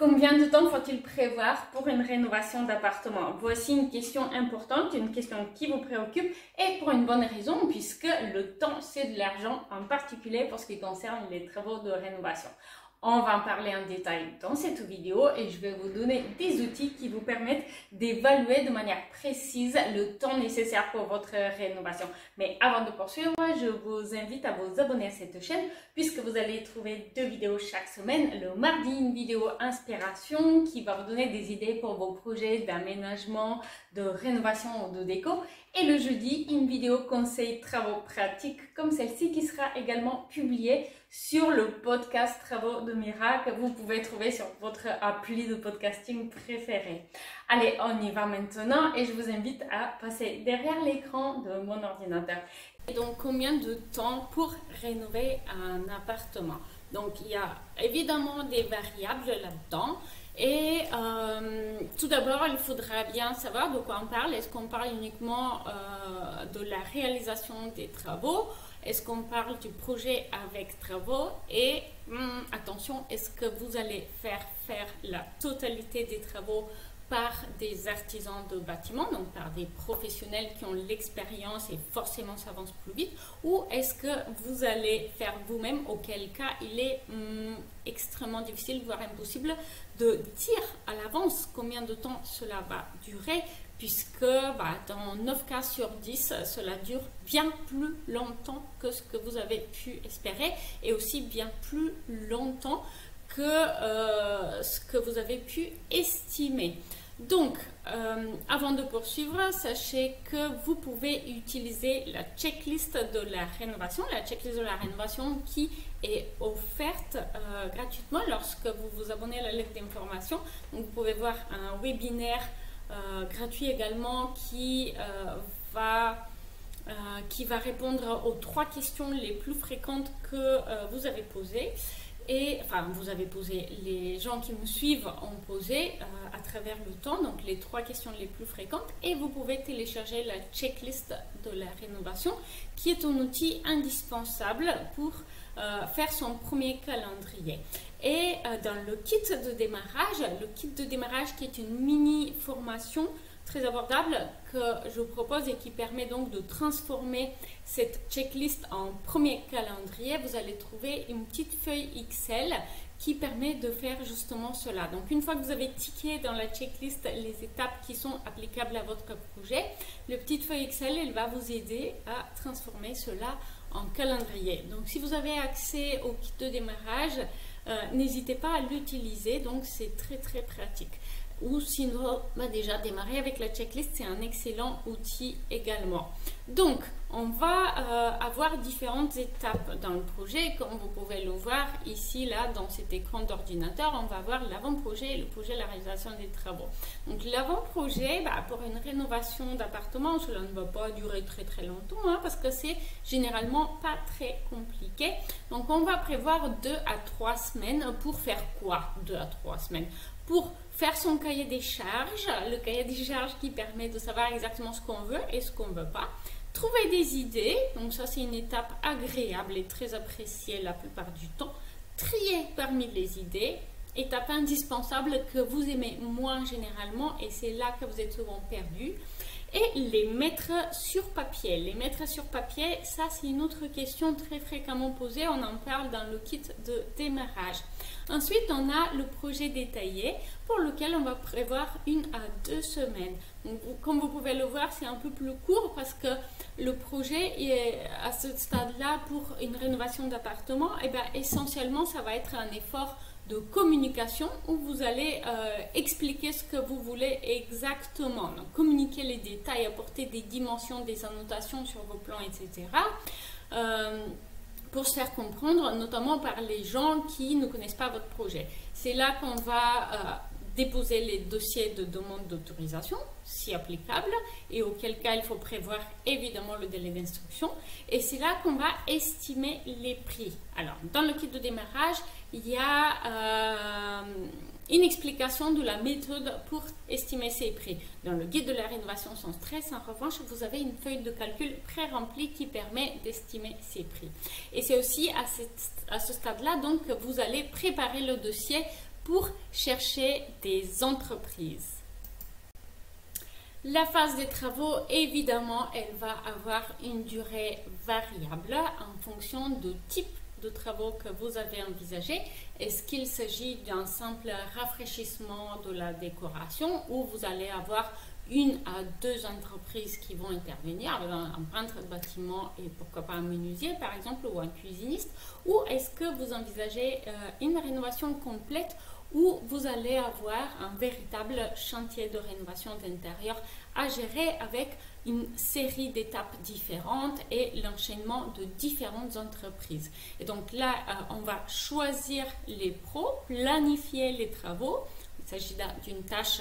Combien de temps faut-il prévoir pour une rénovation d'appartement? Voici une question importante, une question qui vous préoccupe et pour une bonne raison puisque le temps c'est de l'argent, en particulier pour ce qui concerne les travaux de rénovation. On va en parler en détail dans cette vidéo et je vais vous donner des outils qui vous permettent d'évaluer de manière précise le temps nécessaire pour votre rénovation. Mais avant de poursuivre, je vous invite à vous abonner à cette chaîne puisque vous allez trouver 2 vidéos chaque semaine. Le mardi, une vidéo inspiration qui va vous donner des idées pour vos projets d'aménagement, de rénovation ou de déco. Et le jeudi, une vidéo conseil travaux pratiques comme celle-ci qui sera également publiée sur le podcast Travaux de Mira que vous pouvez trouver sur votre appli de podcasting préféré. Allez, on y va maintenant et je vous invite à passer derrière l'écran de mon ordinateur. Et donc, combien de temps pour rénover un appartement? Donc, il y a évidemment des variables là-dedans. Et tout d'abord, il faudra bien savoir de quoi on parle. Est-ce qu'on parle uniquement de la réalisation des travaux? Est-ce qu'on parle du projet avec travaux? Et attention, est-ce que vous allez faire la totalité des travaux par des artisans de bâtiment, donc par des professionnels qui ont l'expérience et forcément ça avance plus vite, ou est-ce que vous allez faire vous-même, auquel cas il est extrêmement difficile, voire impossible, de dire à l'avance combien de temps cela va durer, puisque dans 9 cas sur 10, cela dure bien plus longtemps que ce que vous avez pu espérer, et aussi bien plus longtemps que ce que vous avez pu estimer. Donc, avant de poursuivre, sachez que vous pouvez utiliser la checklist de la rénovation, qui est offerte gratuitement lorsque vous vous abonnez à la lettre d'information. Donc, vous pouvez voir un webinaire gratuit également qui va répondre aux 3 questions les plus fréquentes que vous avez posées. Et les gens qui me suivent ont posé à travers le temps, donc les 3 questions les plus fréquentes, et vous pouvez télécharger la checklist de la rénovation qui est un outil indispensable pour faire son premier calendrier. Et dans le kit de démarrage qui est une mini formation très abordable que je vous propose et qui permet donc de transformer cette checklist en premier calendrier, vous allez trouver une petite feuille Excel qui permet de faire justement cela. Donc une fois que vous avez tické dans la checklist les étapes qui sont applicables à votre projet, la petite feuille Excel, elle va vous aider à transformer cela en calendrier. Donc si vous avez accès au kit de démarrage, n'hésitez pas à l'utiliser, donc c'est très très pratique. Ou sinon, déjà démarrer avec la checklist, c'est un excellent outil également. Donc, on va avoir différentes étapes dans le projet. Comme vous pouvez le voir ici, là, dans cet écran d'ordinateur, on va voir l'avant-projet et le projet, la réalisation des travaux. Donc, l'avant-projet, pour une rénovation d'appartement, cela ne va pas durer très très longtemps, parce que c'est généralement pas très compliqué. Donc, on va prévoir 2 à 3 semaines pour faire quoi? 2 à 3 semaines pour faire son cahier des charges, le cahier des charges qui permet de savoir exactement ce qu'on veut et ce qu'on ne veut pas. Trouver des idées, donc ça c'est une étape agréable et très appréciée la plupart du temps. Trier parmi les idées, étape indispensable que vous aimez moins généralement et c'est là que vous êtes souvent perdu. Et les mettre sur papier. Les mettre sur papier, ça c'est une autre question très fréquemment posée. On en parle dans le kit de démarrage. Ensuite, on a le projet détaillé pour lequel on va prévoir 1 à 2 semaines. Donc, comme vous pouvez le voir, c'est un peu plus court parce que le projet est à ce stade-là pour une rénovation d'appartement. Et essentiellement, ça va être un effort de communication où vous allez expliquer ce que vous voulez exactement. Donc, communiquer les détails, apporter des dimensions, des annotations sur vos plans, etc. Pour se faire comprendre, notamment par les gens qui ne connaissent pas votre projet. C'est là qu'on va déposer les dossiers de demande d'autorisation, si applicable, et auquel cas il faut prévoir évidemment le délai d'instruction. Et c'est là qu'on va estimer les prix. Alors, dans le kit de démarrage, il y a une explication de la méthode pour estimer ces prix. Dans le guide de la rénovation sans stress, en revanche, vous avez une feuille de calcul pré-remplie qui permet d'estimer ces prix. Et c'est aussi à ce stade-là donc que vous allez préparer le dossier pour chercher des entreprises. La phase des travaux, évidemment, elle va avoir une durée variable en fonction du type de travaux que vous avez envisagé. Est-ce qu'il s'agit d'un simple rafraîchissement de la décoration ou vous allez avoir une à deux entreprises qui vont intervenir, un peintre de bâtiment et pourquoi pas un menuisier par exemple ou un cuisiniste, ou est-ce que vous envisagez une rénovation complète où vous allez avoir un véritable chantier de rénovation d'intérieur à gérer avec une série d'étapes différentes et l'enchaînement de différentes entreprises. Et donc là, on va choisir les pros, planifier les travaux. Il s'agit d'une tâche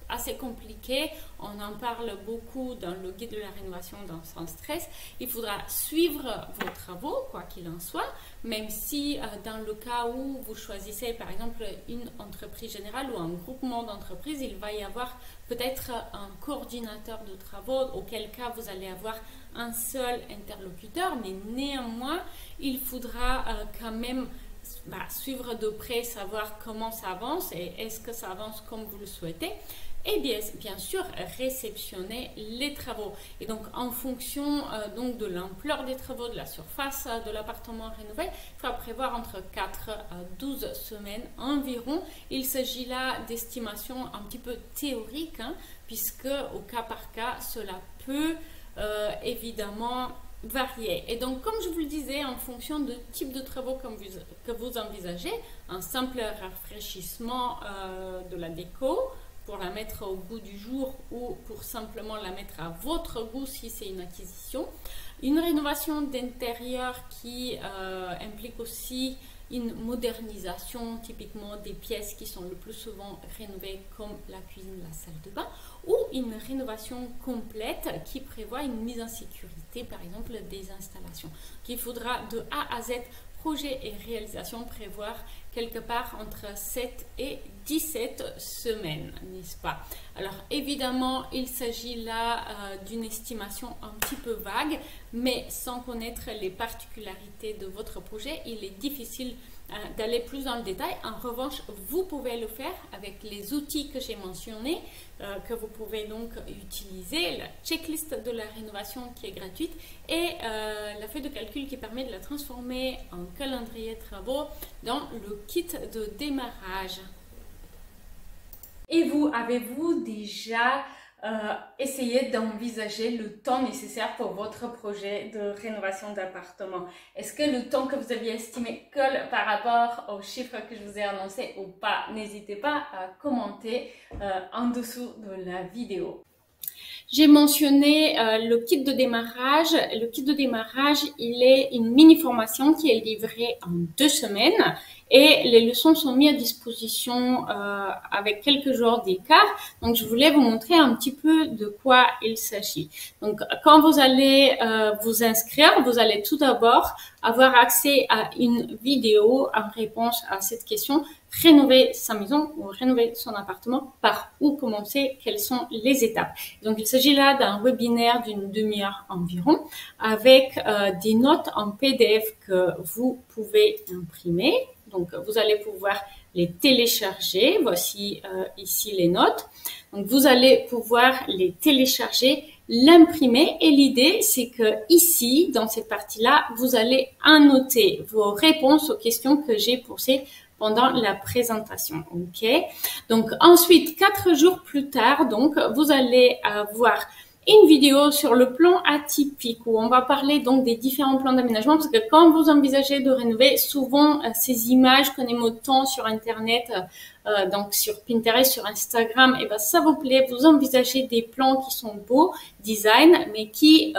assez compliqué, on en parle beaucoup dans le guide de la rénovation dans Sans stress. Il faudra suivre vos travaux, quoi qu'il en soit, même si dans le cas où vous choisissez par exemple une entreprise générale ou un groupement d'entreprises, il va y avoir peut-être un coordinateur de travaux, auquel cas vous allez avoir un seul interlocuteur, mais néanmoins, il faudra quand même suivre de près, savoir comment ça avance et est-ce que ça avance comme vous le souhaitez. Et bien sûr, réceptionner les travaux. Et donc, en fonction donc de l'ampleur des travaux, de la surface de l'appartement rénové, il faudra prévoir entre 4 à 12 semaines environ. Il s'agit là d'estimations un petit peu théoriques, puisque au cas par cas, cela peut évidemment varier. Et donc, comme je vous le disais, en fonction du type de travaux que vous envisagez, un simple rafraîchissement de la déco, pour la mettre au goût du jour ou pour simplement la mettre à votre goût si c'est une acquisition. Une rénovation d'intérieur qui implique aussi une modernisation, typiquement des pièces qui sont le plus souvent rénovées comme la cuisine, la salle de bain, ou une rénovation complète qui prévoit une mise en sécurité, par exemple des installations. Il faudra de A à Z, projet et réalisation, prévoir quelque part entre 7 et 17 semaines, n'est-ce pas? Alors évidemment, il s'agit là d'une estimation un petit peu vague, mais sans connaître les particularités de votre projet, il est difficile d'aller plus dans le détail. En revanche, vous pouvez le faire avec les outils que j'ai mentionnés, que vous pouvez donc utiliser, la checklist de la rénovation qui est gratuite et la feuille de calcul qui permet de la transformer en calendrier de travaux dans le kit de démarrage. Et vous, avez-vous déjà essayé d'envisager le temps nécessaire pour votre projet de rénovation d'appartement? Est-ce que le temps que vous aviez estimé colle par rapport aux chiffres que je vous ai annoncés ou pas? N'hésitez pas à commenter en dessous de la vidéo. J'ai mentionné le kit de démarrage. Le kit de démarrage, il est une mini-formation qui est livrée en 2 semaines et les leçons sont mises à disposition avec quelques jours d'écart. Donc, je voulais vous montrer un petit peu de quoi il s'agit. Donc, quand vous allez vous inscrire, vous allez tout d'abord avoir accès à une vidéo en réponse à cette question. Rénover sa maison ou rénover son appartement, par où commencer, quelles sont les étapes. Donc, il s'agit là d'un webinaire d'une demi-heure environ avec des notes en PDF que vous pouvez imprimer. Donc, vous allez pouvoir les télécharger. Voici ici les notes. Donc, vous allez pouvoir les télécharger, l'imprimer et l'idée, c'est que ici, dans cette partie-là, vous allez annoter vos réponses aux questions que j'ai posées pendant la présentation, ok? Donc, ensuite, 4 jours plus tard, donc, vous allez avoir une vidéo sur le plan atypique où on va parler donc des différents plans d'aménagement parce que quand vous envisagez de rénover, souvent ces images qu'on aime autant sur Internet, donc sur Pinterest, sur Instagram, et ben ça vous plaît, vous envisagez des plans qui sont beaux, design, mais qui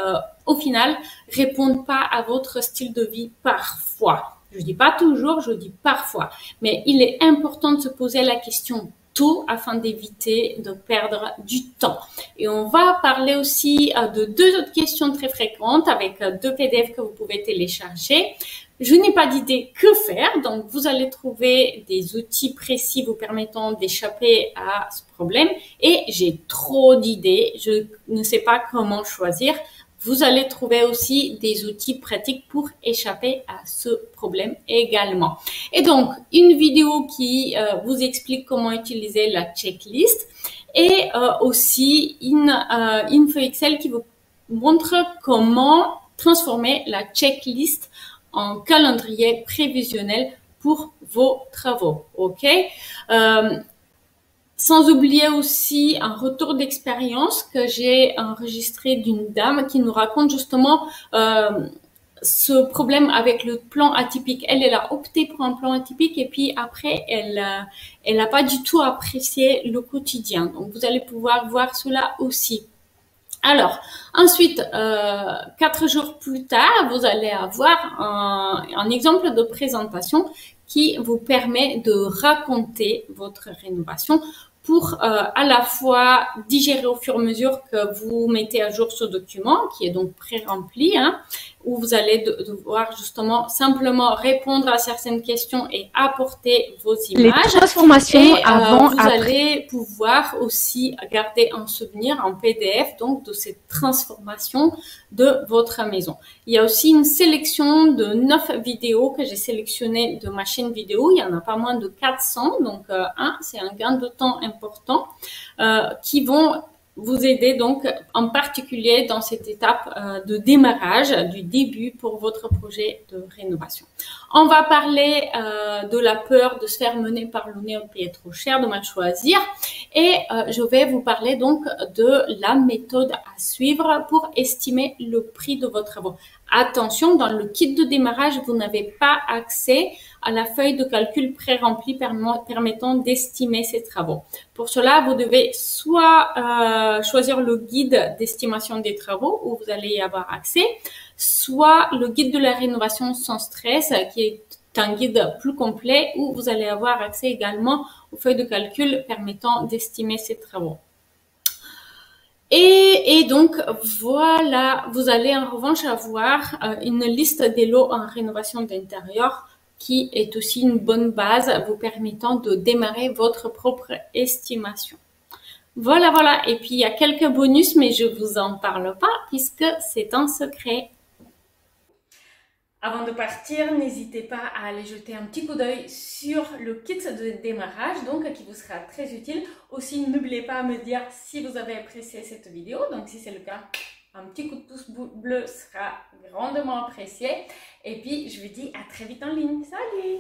au final répondent pas à votre style de vie parfois. Je dis pas toujours, je dis parfois, mais il est important de se poser la question tôt afin d'éviter de perdre du temps. Et on va parler aussi de 2 autres questions très fréquentes avec 2 PDF que vous pouvez télécharger. Je n'ai pas d'idée que faire, donc vous allez trouver des outils précis vous permettant d'échapper à ce problème. Et j'ai trop d'idées, je ne sais pas comment choisir. vous allez trouver aussi des outils pratiques pour échapper à ce problème également. Et donc, une vidéo qui vous explique comment utiliser la checklist et aussi une feuille Excel qui vous montre comment transformer la checklist en calendrier prévisionnel pour vos travaux. Ok. Sans oublier aussi un retour d'expérience que j'ai enregistré d'une dame qui nous raconte justement ce problème avec le plan atypique. Elle a opté pour un plan atypique et puis après, elle n'a pas du tout apprécié le quotidien. Donc, vous allez pouvoir voir cela aussi. Alors, ensuite, 4 jours plus tard, vous allez avoir un exemple de présentation qui vous permet de raconter votre rénovation pour à la fois digérer au fur et à mesure que vous mettez à jour ce document, qui est donc pré-rempli, hein, où vous allez devoir justement simplement répondre à certaines questions et apporter vos images. Les transformations et avant, vous allez pouvoir aussi garder un souvenir en PDF donc de cette transformation de votre maison. Il y a aussi une sélection de 9 vidéos que j'ai sélectionnées de ma chaîne vidéo. Il y en a pas moins de 400, donc c'est un gain de temps important qui vont vous aider donc en particulier dans cette étape de démarrage, du début pour votre projet de rénovation. On va parler de la peur de se faire mener par le nez, payer trop cher, de mal choisir, et je vais vous parler donc de la méthode à suivre pour estimer le prix de vos travaux. Attention, dans le kit de démarrage, vous n'avez pas accès à la feuille de calcul pré-remplie permettant d'estimer ces travaux. Pour cela, vous devez soit choisir le guide d'estimation des travaux où vous allez y avoir accès, soit le guide de la rénovation sans stress qui est un guide plus complet où vous allez avoir accès également aux feuilles de calcul permettant d'estimer ces travaux. Et donc, voilà, vous allez en revanche avoir une liste des lots en rénovation d'intérieur qui est aussi une bonne base vous permettant de démarrer votre propre estimation. Voilà. Et puis, il y a quelques bonus, mais je vous en parle pas puisque c'est un secret. Avant de partir, n'hésitez pas à aller jeter un petit coup d'œil sur le kit de démarrage, donc qui vous sera très utile. Aussi, n'oubliez pas à me dire si vous avez apprécié cette vidéo. Donc, si c'est le cas, un petit coup de pouce bleu sera grandement apprécié. Et puis, je vous dis à très vite en ligne. Salut!